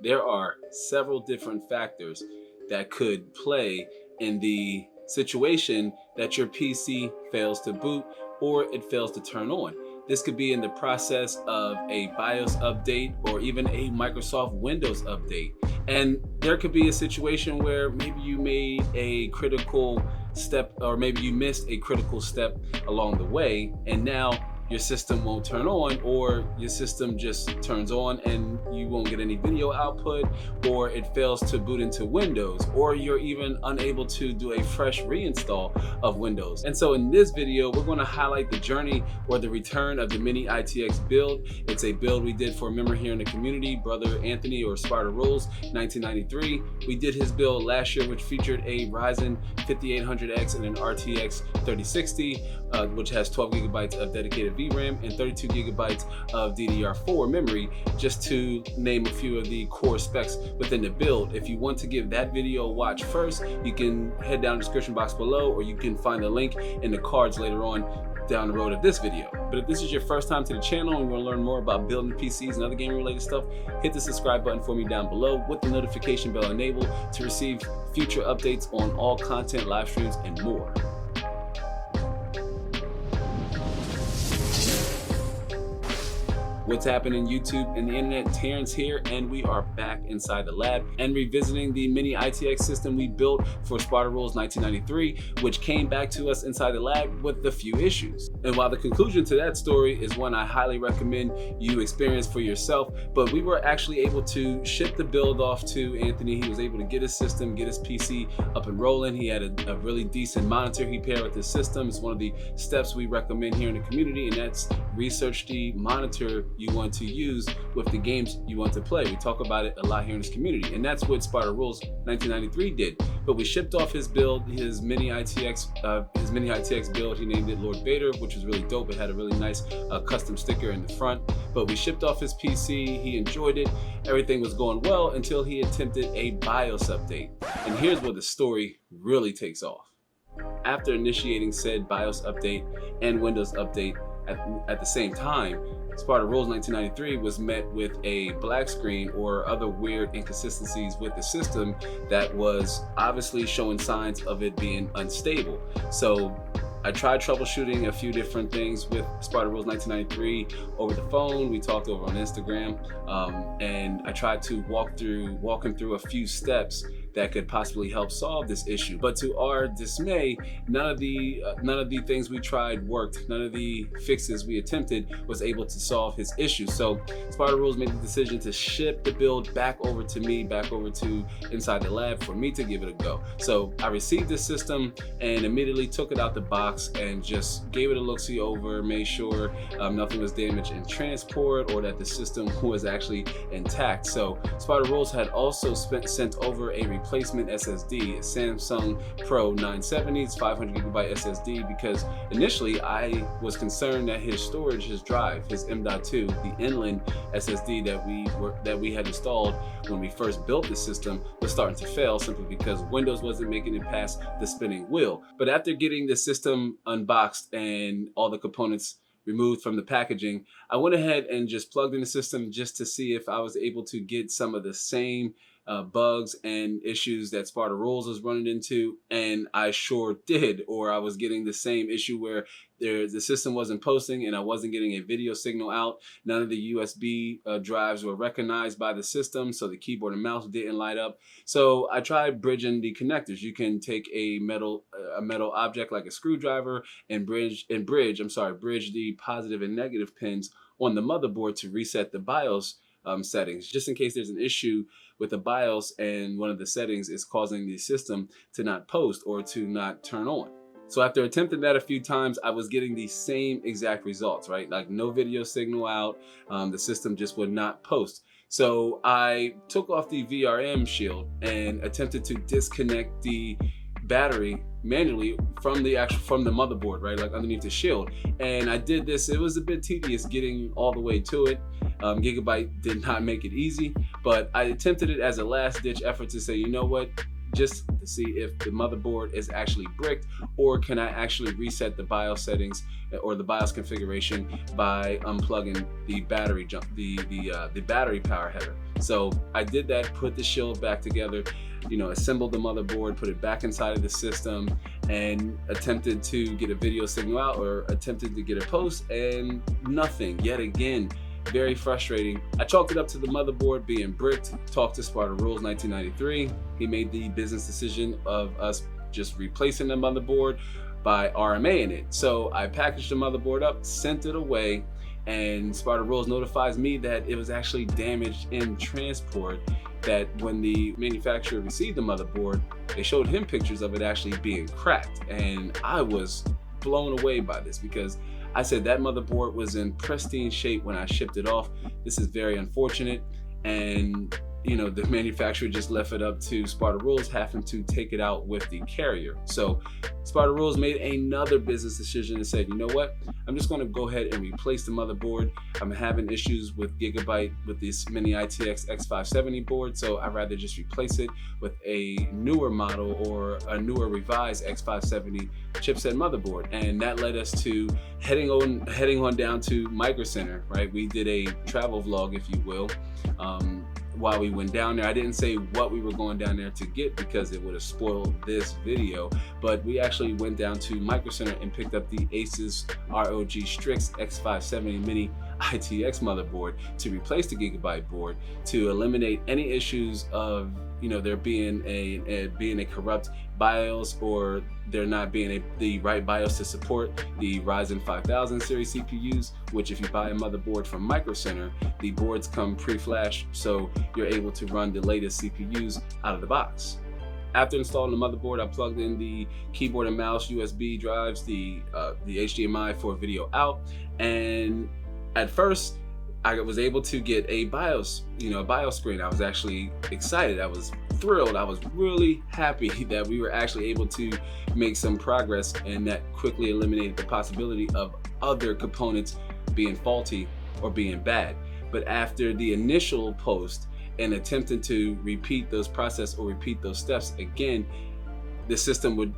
there are several different factors that could play in the situation that your PC fails to boot or it fails to turn on. This could be in the process of a BIOS update or even a Microsoft Windows update. And there could be a situation where maybe you made a critical step, or maybe you missed a critical step along the way, and now your system won't turn on, or your system just turns on and you won't get any video output, or it fails to boot into Windows, or you're even unable to do a fresh reinstall of Windows. And so in this video, we're going to highlight the journey or the return of the Mini ITX build. It's a build we did for a member here in the community, Brother Anthony, or Sparta Rules 1993. We did his build last year, which featured a Ryzen 5800X and an RTX 3060, which has 12 gigabytes of dedicated VRAM and 32 gigabytes of DDR4 memory, just to name a few of the core specs within the build. If you want to give that video a watch first, you can head down the description box below, or you can find the link in the cards later on down the road of this video. But if this is your first time to the channel and you want to learn more about building PCs and other gaming related stuff, hit the subscribe button for me down below with the notification bell enabled to receive future updates on all content, live streams, and more. What's happening, YouTube and the internet? Terrence here, and we are back inside the lab and revisiting the Mini ITX system we built for Sparta Rules 1993, which came back to us inside the lab with a few issues. And while the conclusion to that story is one I highly recommend you experience for yourself, but we were actually able to ship the build off to Anthony. He was able to get his system, get his PC up and rolling. He had a really decent monitor he paired with his system. It's one of the steps we recommend here in the community, and that's research the monitor you want to use with the games you want to play. We talk about it a lot here in this community, and that's what Sparta Rules 1993 did. But we shipped off his build, his Mini ITX build. He named it Lord Vader, which was really dope. It had a really nice custom sticker in the front. But we shipped off his PC. He enjoyed it. Everything was going well until he attempted a BIOS update. And here's where the story really takes off. After initiating said BIOS update and Windows update at the same time, Sparta Rules 1993 was met with a black screen or other weird inconsistencies with the system that was obviously showing signs of it being unstable. So I tried troubleshooting a few different things with Sparta Rules 1993 over the phone. We talked over on Instagram, and I tried to walk him through a few steps that could possibly help solve this issue. But to our dismay, none of the things we tried worked. None of the fixes we attempted was able to solve his issue. So Sparta Rules made the decision to ship the build back over to me, back over to inside the lab for me to give it a go. So I received this system and immediately took it out the box and just gave it a look-see over, made sure nothing was damaged in transport or that the system was actually intact. So Sparta Rules had also sent over a replacement SSD, a Samsung Pro 970's 500 gigabyte SSD, because initially I was concerned that his storage, his drive, his M.2, the inland SSD that we had installed when we first built the system, was starting to fail simply because Windows wasn't making it past the spinning wheel. But after getting the system unboxed and all the components removed from the packaging, I went ahead and just plugged in the system just to see if I was able to get some of the same bugs and issues that Sparta Rules was running into, and I sure did. Or I was getting the same issue where the system wasn't posting and I wasn't getting a video signal out. None of the USB drives were recognized by the system, so the keyboard and mouse didn't light up. So I tried bridging the connectors. You can take a metal object like a screwdriver and bridge the positive and negative pins on the motherboard to reset the BIOS settings, just in case there's an issue with the BIOS and one of the settings is causing the system to not post or to not turn on. So after attempting that a few times, I was getting the same exact results, right? Like no video signal out, the system just would not post. So I took off the VRM shield and attempted to disconnect the battery manually from the motherboard, right, like underneath the shield. And I did this. It was a bit tedious getting all the way to it. Gigabyte did not make it easy, but I attempted it as a last ditch effort to say, you know what, just to see if the motherboard is actually bricked, or can I actually reset the BIOS settings or the BIOS configuration by unplugging the battery the battery power header. So I did that, put the shield back together, assembled the motherboard, put it back inside of the system, and attempted to get a video signal out, or attempted to get a post, and nothing. Yet again, very frustrating. I chalked it up to the motherboard being bricked, talked to Sparta Rules 1993. He made the business decision of us just replacing the motherboard by RMAing it. So I packaged the motherboard up, sent it away, and Sparta Rules notifies me that it was actually damaged in transport, that when the manufacturer received the motherboard, they showed him pictures of it actually being cracked. And I was blown away by this, because I said that motherboard was in pristine shape when I shipped it off. This is very unfortunate, and the manufacturer just left it up to Sparta Rules having to take it out with the carrier. So Sparta Rules made another business decision and said, you know what, I'm just going to go ahead and replace the motherboard. I'm having issues with Gigabyte with this Mini ITX X570 board, so I'd rather just replace it with a newer model or a newer revised X570 chipset motherboard. And that led us to heading on down to Micro Center, right? We did a travel vlog, if you will. While we went down there, I didn't say what we were going down there to get, because it would have spoiled this video, but we actually went down to Micro Center and picked up the Asus ROG Strix X570 Mini ITX motherboard to replace the Gigabyte board, to eliminate any issues of there being a corrupt BIOS, or there not being the right BIOS to support the Ryzen 5000 series CPUs, which if you buy a motherboard from Micro Center, the boards come pre-flashed, so you're able to run the latest CPUs out of the box. After installing the motherboard, I plugged in the keyboard and mouse USB drives, the HDMI for video out, and at first I was able to get a BIOS, a BIOS screen. I was actually excited. I was thrilled. I was really happy that we were actually able to make some progress, and that quickly eliminated the possibility of other components being faulty or being bad. But after the initial post and attempting to repeat those process or repeat those steps again, the system would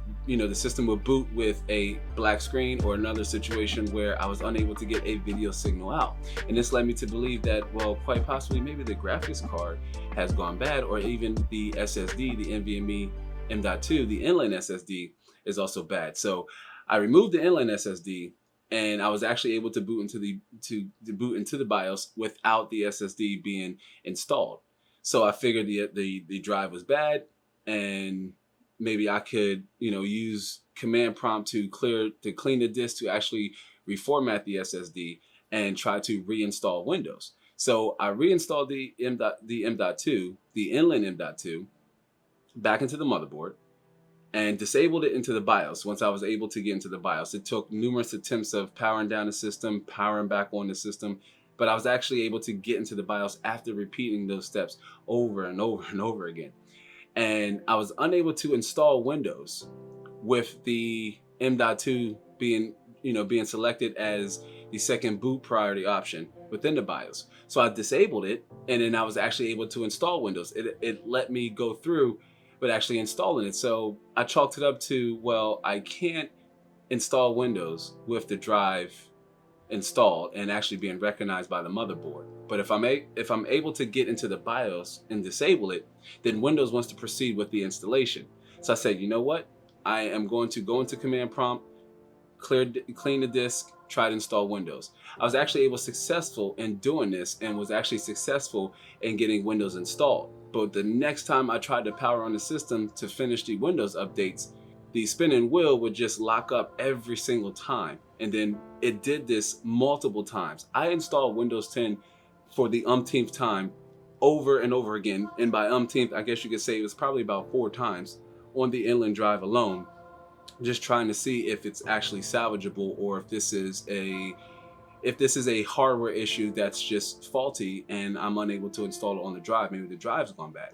boot with a black screen, or another situation where I was unable to get a video signal out. And this led me to believe that, well, quite possibly maybe the graphics card has gone bad, or even the SSD, the NVMe M.2, the inline SSD is also bad. So I removed the inline SSD, and I was actually able to boot into the BIOS without the SSD being installed. So I figured the drive was bad, and maybe I could, use command prompt to clean the disk, to actually reformat the SSD and try to reinstall Windows. So I reinstalled the M.2, the inline M.2, back into the motherboard, and disabled it into the BIOS. Once I was able to get into the BIOS, it took numerous attempts of powering down the system, powering back on the system, but I was actually able to get into the BIOS after repeating those steps over and over and over again. And I was unable to install Windows with the M.2 being selected as the second boot priority option within the BIOS. So I disabled it, and then I was actually able to install Windows. It let me go through, but actually installing it. So I chalked it up to, well, I can't install Windows with the drive installed and actually being recognized by the motherboard. But if I'm able to get into the BIOS and disable it, then Windows wants to proceed with the installation. So I said, you know what? I am going to go into command prompt, clean the disk, try to install Windows. I was actually successful in doing this, and was actually successful in getting Windows installed. But the next time I tried to power on the system to finish the Windows updates, the spinning wheel would just lock up every single time. And then it did this multiple times. I installed Windows 10 for the umpteenth time, over and over again. And by umpteenth, I guess you could say it was probably about 4 times on the inland drive alone, just trying to see if it's actually salvageable, or if this is a hardware issue that's just faulty and I'm unable to install it on the drive. Maybe the drive's gone bad.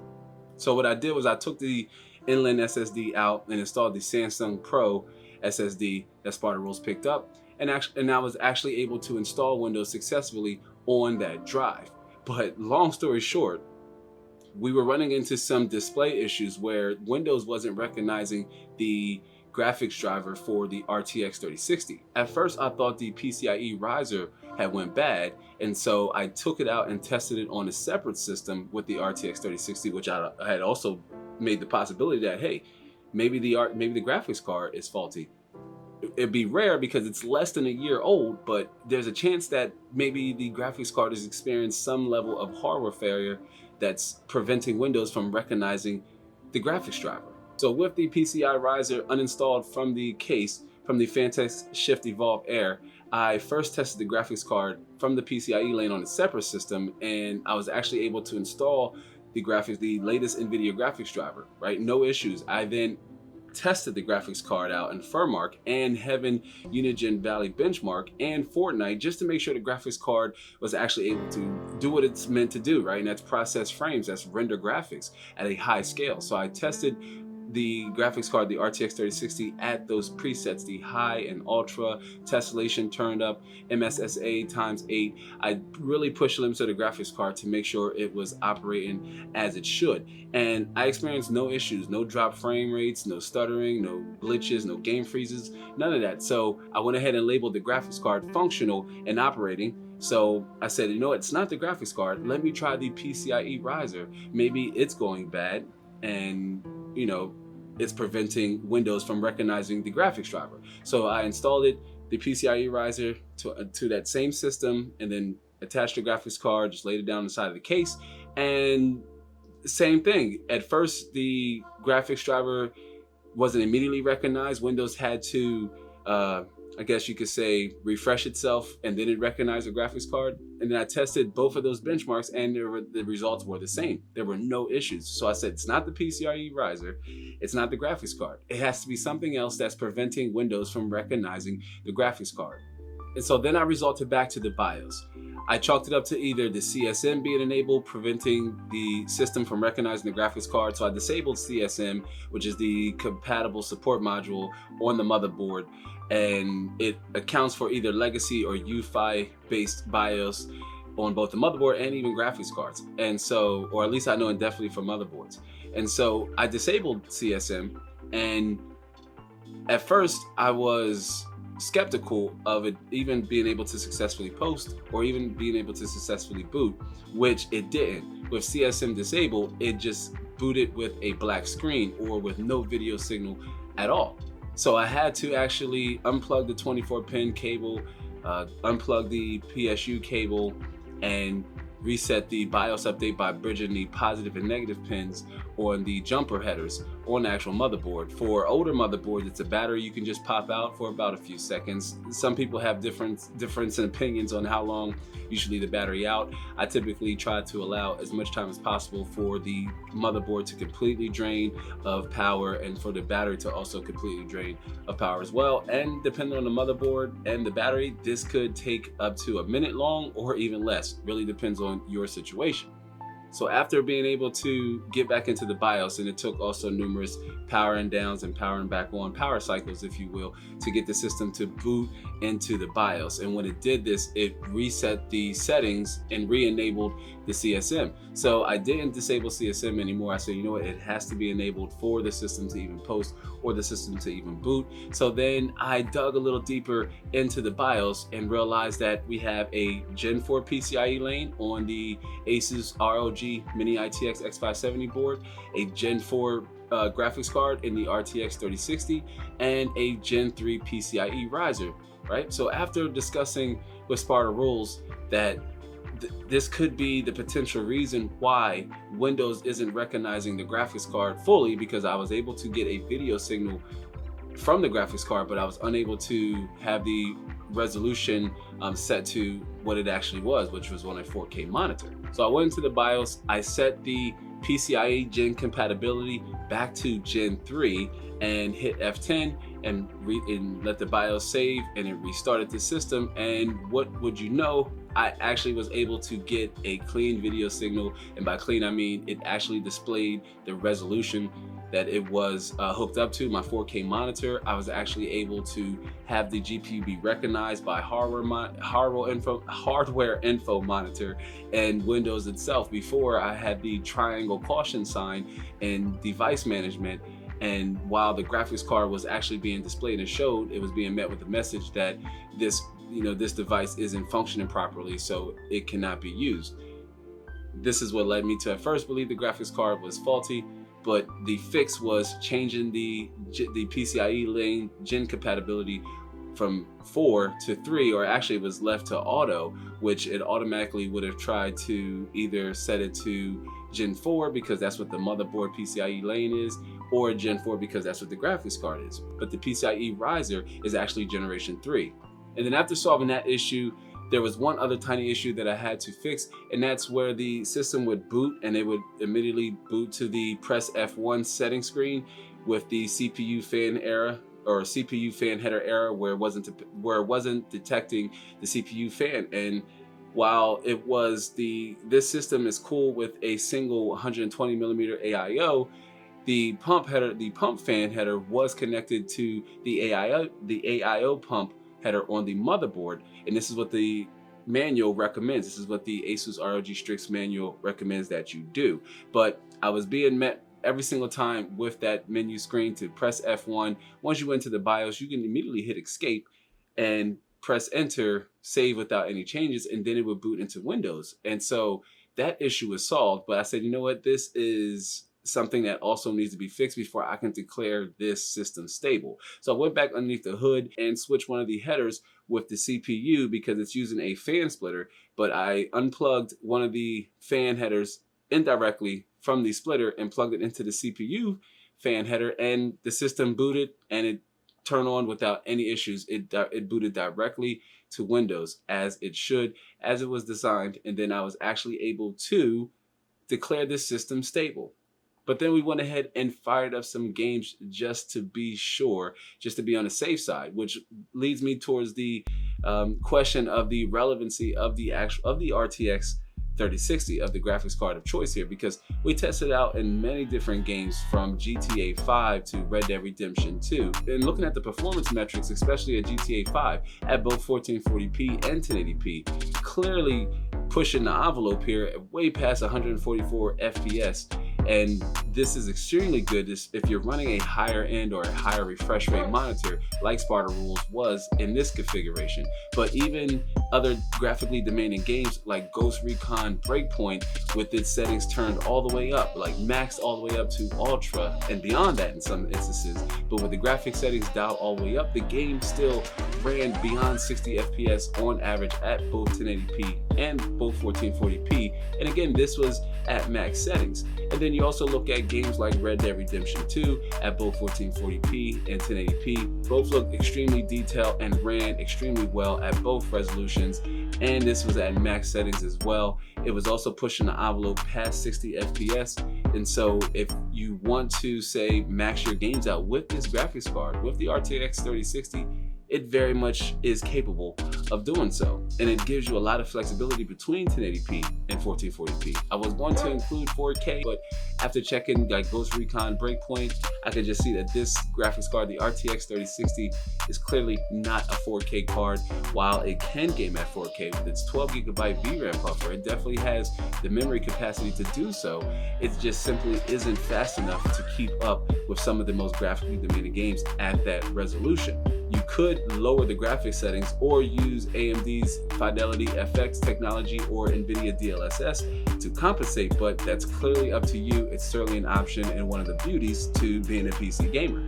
So what I did was I took the inline SSD out and installed the Samsung Pro SSD that Sparta Rules picked up, and I was actually able to install Windows successfully on that drive. But long story short, we were running into some display issues where Windows wasn't recognizing the graphics driver for the RTX 3060. At first, I thought the PCIe riser had went bad, and so I took it out and tested it on a separate system with the RTX 3060, which I had also made the possibility that, hey, maybe the graphics card is faulty. It'd be rare because it's less than a year old, but there's a chance that maybe the graphics card has experienced some level of hardware failure that's preventing Windows from recognizing the graphics driver. So with the PCI riser uninstalled from the case, from the Fantex Shift Evolve Air, I first tested the graphics card from the PCIe lane on a separate system, and I was actually able to install the latest NVIDIA graphics driver, right? No issues. I then tested the graphics card out in Furmark and Heaven Unigine Valley Benchmark and Fortnite just to make sure the graphics card was actually able to do what it's meant to do, right? And that's process frames, that's render graphics at a high scale. So I tested the graphics card, the RTX 3060, at those presets, the high and ultra, tessellation turned up, MSSA ×8. I really pushed the limits of the graphics card to make sure it was operating as it should. And I experienced no issues, no drop frame rates, no stuttering, no glitches, no game freezes, none of that. So I went ahead and labeled the graphics card functional and operating. So I said, you know, it's not the graphics card. Let me try the PCIe riser. Maybe it's going bad and, you know, it's preventing Windows from recognizing the graphics driver. So I installed the PCIe riser to that same system, and then attached the graphics card, just laid it down inside of the case, and same thing. At first, the graphics driver wasn't immediately recognized. Windows had to, I guess you could say, refresh itself, and then it recognized the graphics card. And then I tested both of those benchmarks, and the results were the same. There were no issues. So I said, it's not the PCIe riser, it's not the graphics card. It has to be something else that's preventing Windows from recognizing the graphics card. And so then I resorted back to the BIOS. I chalked it up to either the CSM being enabled, preventing the system from recognizing the graphics card. So I disabled CSM, which is the compatible support module on the motherboard, and it accounts for either legacy or UEFI based BIOS on both the motherboard and even graphics cards. And so, or at least I know indefinitely for motherboards. And so I disabled CSM, and at first I was skeptical of it even being able to successfully post or even being able to successfully boot, which it didn't. With CSM disabled, it just booted with a black screen or with no video signal at all. So I had to actually unplug the 24-pin cable, unplug the PSU cable, and reset the BIOS update by bridging the positive and negative pins on the jumper headers on the actual motherboard. For older motherboards, it's a battery you can just pop out for about a few seconds. Some people have difference in opinions on how long usually the battery out. I typically try to allow as much time as possible for the motherboard to completely drain of power and for the battery to also completely drain of power as well. And depending on the motherboard and the battery, this could take up to a minute long or even less. Really depends on your situation. So after being able to get back into the BIOS, and it took also numerous powering downs and powering back on, power cycles, if you will, to get the system to boot into the BIOS. And when it did this, it reset the settings and re-enabled the CSM. So I didn't disable CSM anymore. I said, you know what, it has to be enabled for the system to even post or the system to even boot. So then I dug a little deeper into the BIOS and realized that we have a Gen 4 PCIe lane on the Asus ROG Mini ITX X570 board, a Gen 4 graphics card in the RTX 3060, and a Gen 3 PCIe riser, right? So after discussing with Sparta Rules that this could be the potential reason why Windows isn't recognizing the graphics card fully, because I was able to get a video signal from the graphics card, but I was unable to have the resolution set to what it actually was, which was on a 4K monitor. So I went into the BIOS, I set the PCIe Gen compatibility back to Gen 3 and hit F10 and let the BIOS save, and it restarted the system. And what would you know, I actually was able to get a clean video signal, and by clean I mean it actually displayed the resolution that it was hooked up to, my 4K monitor, I was actually able to have the GPU be recognized by hardware info monitor and Windows itself. Before, I had the triangle caution sign in device management, and while the graphics card was actually being displayed and showed, it was being met with a message that this device isn't functioning properly, so it cannot be used. This is what led me to at first believe the graphics card was faulty, but the fix was changing the PCIe lane gen compatibility from 4 to 3, or actually it was left to auto, which it automatically would have tried to either set it to Gen 4 because that's what the motherboard PCIe lane is, or Gen 4 because that's what the graphics card is. But the PCIe riser is actually generation 3. And then after solving that issue, there was one other tiny issue that I had to fix, and that's where the system would boot and it would immediately boot to the press F1 setting screen with the CPU fan error, or CPU fan header error, where it wasn't detecting the CPU fan. And while this system is cool with a single 120 millimeter AIO, the pump fan header was connected to the AIO pump header on the motherboard, and this is what the manual recommends. This is what the Asus ROG Strix manual recommends that you do. But I was being met every single time with that menu screen to press F1. Once you went to the BIOS, you can immediately hit escape and press enter, save without any changes, and then it would boot into Windows. And so that issue was solved. But I said, you know what, this is something that also needs to be fixed before I can declare this system stable. So I went back underneath the hood and switched one of the headers with the CPU because it's using a fan splitter, but I unplugged one of the fan headers indirectly from the splitter and plugged it into the CPU fan header, and the system booted and it turned on without any issues. It booted directly to Windows as it should, as it was designed, and then I was actually able to declare this system stable. But then we went ahead and fired up some games just to be sure, just to be on the safe side, which leads me towards the question of the relevancy of the RTX 3060, of the graphics card of choice here, because we tested out in many different games from GTA 5 to Red Dead Redemption 2. And looking at the performance metrics, especially at GTA 5 at both 1440p and 1080p, clearly pushing the envelope here way past 144 FPS. And this is extremely good if you're running a higher end or a higher refresh rate monitor like Sparta Rules was in this configuration. But even other graphically demanding games like Ghost Recon Breakpoint, with its settings turned all the way up, like maxed all the way up to ultra and beyond that in some instances, but with the graphic settings dialed all the way up, the game still ran beyond 60 FPS on average at both 1080p and both 1440p. And again, this was at max settings. And then you also look at games like Red Dead Redemption 2 at both 1440p and 1080p. Both look extremely detailed and ran extremely well at both resolutions. And this was at max settings as well. It was also pushing the envelope past 60 FPS. And so if you want to say max your games out with this graphics card, with the RTX 3060, it very much is capable of doing so. And it gives you a lot of flexibility between 1080p and 1440p. I was going to include 4K, but after checking like Ghost Recon Breakpoint, I could just see that this graphics card, the RTX 3060, is clearly not a 4K card. While it can game at 4K with its 12GB VRAM buffer, it definitely has the memory capacity to do so. It just simply isn't fast enough to keep up with some of the most graphically demanding games at that resolution. You could lower the graphics settings or use AMD's Fidelity FX technology or NVIDIA DLSS to compensate, but that's clearly up to you. It's certainly an option and one of the beauties to being a PC gamer.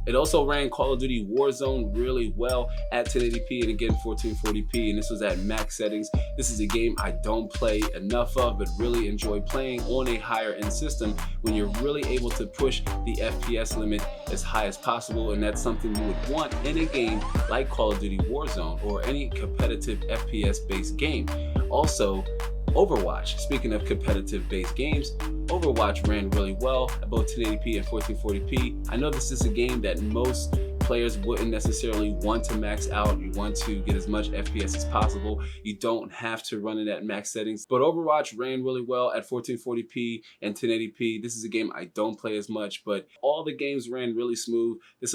It also ran Call of Duty Warzone really well at 1080p and again 1440p, and this was at max settings. This is a game I don't play enough of, but really enjoy playing on a higher end system when you're really able to push the FPS limit as high as possible, and that's something you would want in a game like Call of Duty Warzone or any competitive FPS based game. Also, Overwatch, speaking of competitive based games, Overwatch ran really well at both 1080p and 1440p. I know this is a game that most players wouldn't necessarily want to max out. You want to get as much FPS as possible. You don't have to run it at max settings. But Overwatch ran really well at 1440p and 1080p. This is a game I don't play as much, but all the games ran really smooth. This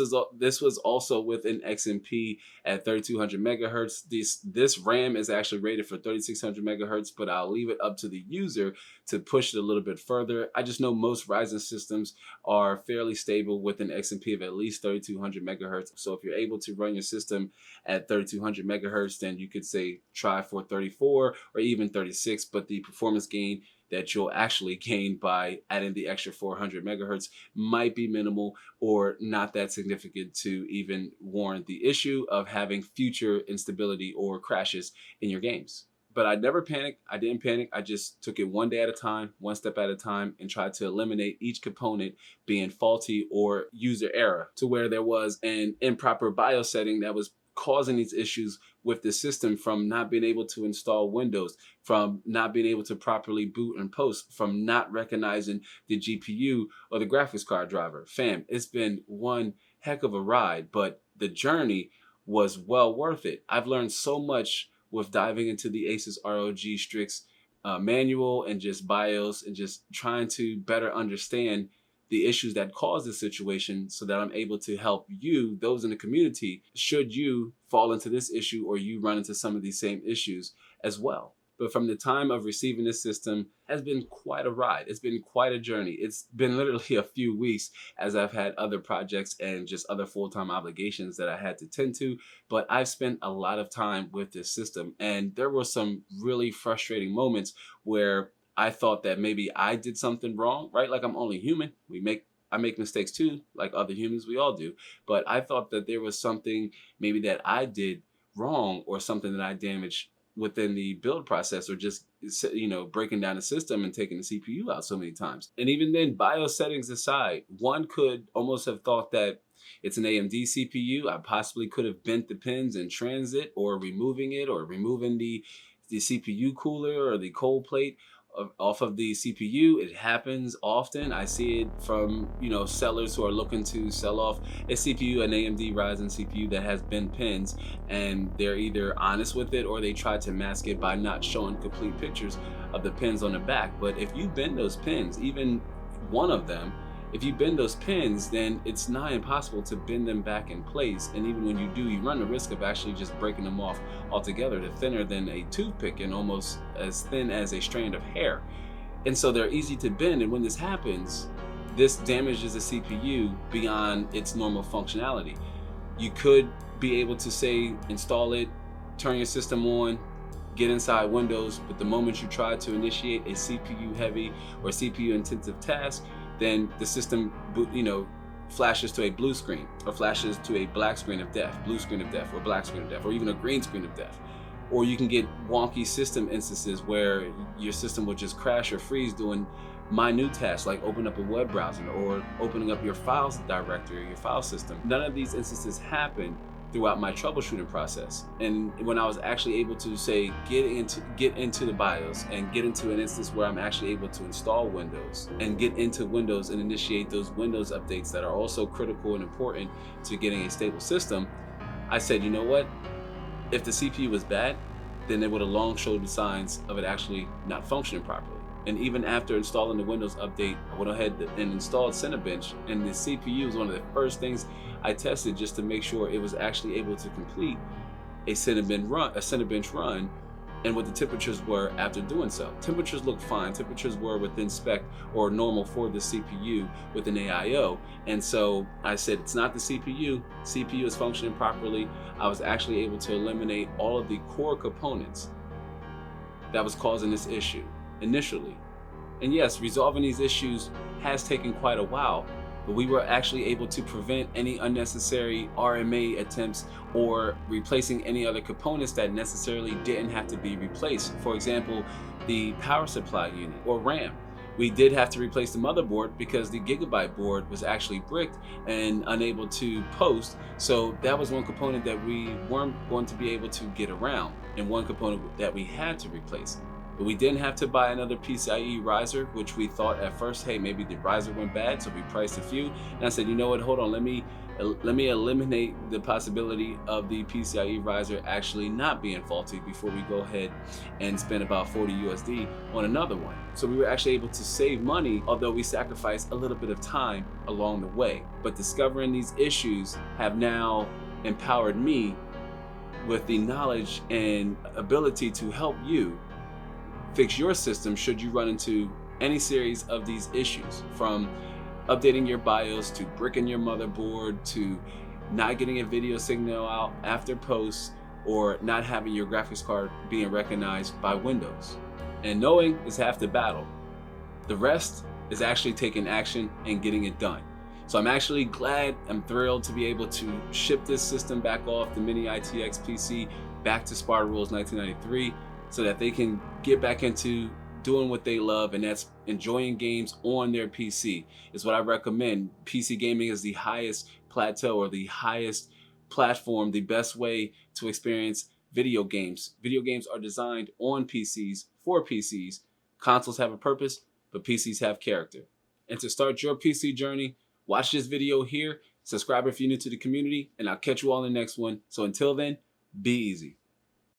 was also with an XMP at 3200 megahertz. This RAM is actually rated for 3600 megahertz, but I'll leave it up to the user to push it a little bit further. I just know most Ryzen systems are fairly stable with an XMP of at least 3200 megahertz. So if you're able to run your system at 3200 megahertz, then you could say try for 34 or even 36, but the performance gain that you'll actually gain by adding the extra 400 megahertz might be minimal or not that significant to even warrant the issue of having future instability or crashes in your games. But I never panicked. I didn't panic. I just took it one day at a time, one step at a time, and tried to eliminate each component being faulty or user error, to where there was an improper BIOS setting that was causing these issues with the system, from not being able to install Windows, from not being able to properly boot and post, from not recognizing the GPU or the graphics card driver. Fam, it's been one heck of a ride, but the journey was well worth it. I've learned so much with diving into the Asus ROG Strix manual and just BIOS, and just trying to better understand the issues that cause this situation, so that I'm able to help you, those in the community, should you fall into this issue or you run into some of these same issues as well. But from the time of receiving this system has been quite a ride. It's been quite a journey. It's been literally a few weeks, as I've had other projects and just other full-time obligations that I had to tend to. But I've spent a lot of time with this system, and there were some really frustrating moments where I thought that maybe I did something wrong, right? Like, I'm only human. I make mistakes too, like other humans, we all do. But I thought that there was something maybe that I did wrong, or something that I damaged within the build process, or just, you know, breaking down the system and taking the CPU out so many times. And even then, BIOS settings aside, one could almost have thought that it's an AMD CPU. I possibly could have bent the pins in transit, or removing it, or removing the CPU cooler or the cold plate off of the CPU. It happens often. I see it from, you know, sellers who are looking to sell off a CPU, an AMD Ryzen CPU that has bent pins, and they're either honest with it or they try to mask it by not showing complete pictures of the pins on the back. But if you bend those pins, even one of them, if you bend those pins, then it's nigh impossible to bend them back in place. And even when you do, you run the risk of actually just breaking them off altogether. They're thinner than a toothpick and almost as thin as a strand of hair. And so they're easy to bend. And when this happens, this damages the CPU beyond its normal functionality. You could be able to, say, install it, turn your system on, get inside Windows, but the moment you try to initiate a CPU heavy or CPU intensive task, then the system, you know, flashes to a blue screen, or flashes to a black screen of death, blue screen of death, or black screen of death, or even a green screen of death. Or you can get wonky system instances where your system will just crash or freeze doing minute tasks like open up a web browser or opening up your files directory or your file system. None of these instances happen throughout my troubleshooting process. And when I was actually able to, say, get into the BIOS and get into an instance where I'm actually able to install Windows and get into Windows and initiate those Windows updates that are also critical and important to getting a stable system, I said, you know what? If the CPU was bad, then it would have long showed the signs of it actually not functioning properly. And even after installing the Windows update, I went ahead and installed Cinebench, and the CPU was one of the first things I tested just to make sure it was actually able to complete a Cinebench run, and what the temperatures were after doing so. Temperatures looked fine. Temperatures were within spec or normal for the CPU with an AIO. And so I said, it's not the CPU. CPU is functioning properly. I was actually able to eliminate all of the core components that was causing this issue initially. And yes, resolving these issues has taken quite a while, but we were actually able to prevent any unnecessary RMA attempts or replacing any other components that necessarily didn't have to be replaced. For example, the power supply unit or RAM. We did have to replace the motherboard because the Gigabyte board was actually bricked and unable to post. So that was one component that we weren't going to be able to get around, and one component that we had to replace. But we didn't have to buy another PCIe riser, which we thought at first, hey, maybe the riser went bad, so we priced a few. And I said, you know what, hold on, let me let me eliminate the possibility of the PCIe riser actually not being faulty before we go ahead and spend about 40 USD on another one. So we were actually able to save money, although we sacrificed a little bit of time along the way. But discovering these issues have now empowered me with the knowledge and ability to help you fix your system should you run into any series of these issues, from updating your BIOS to bricking your motherboard to not getting a video signal out after post, or not having your graphics card being recognized by Windows. And knowing is half the battle. The rest is actually taking action and getting it done. So I'm actually glad, I'm thrilled to be able to ship this system back off the Mini ITX PC back to Sparta Rules 1993 so that they can get back into doing what they love, and that's enjoying games on their PC is what I recommend. PC gaming is the highest plateau, or the highest platform, the best way to experience video games. Video games are designed on PCs for PCs. Consoles have a purpose, but PCs have character. And to start your PC journey, watch this video here, subscribe if you're new to the community, and I'll catch you all in the next one. So until then, be easy.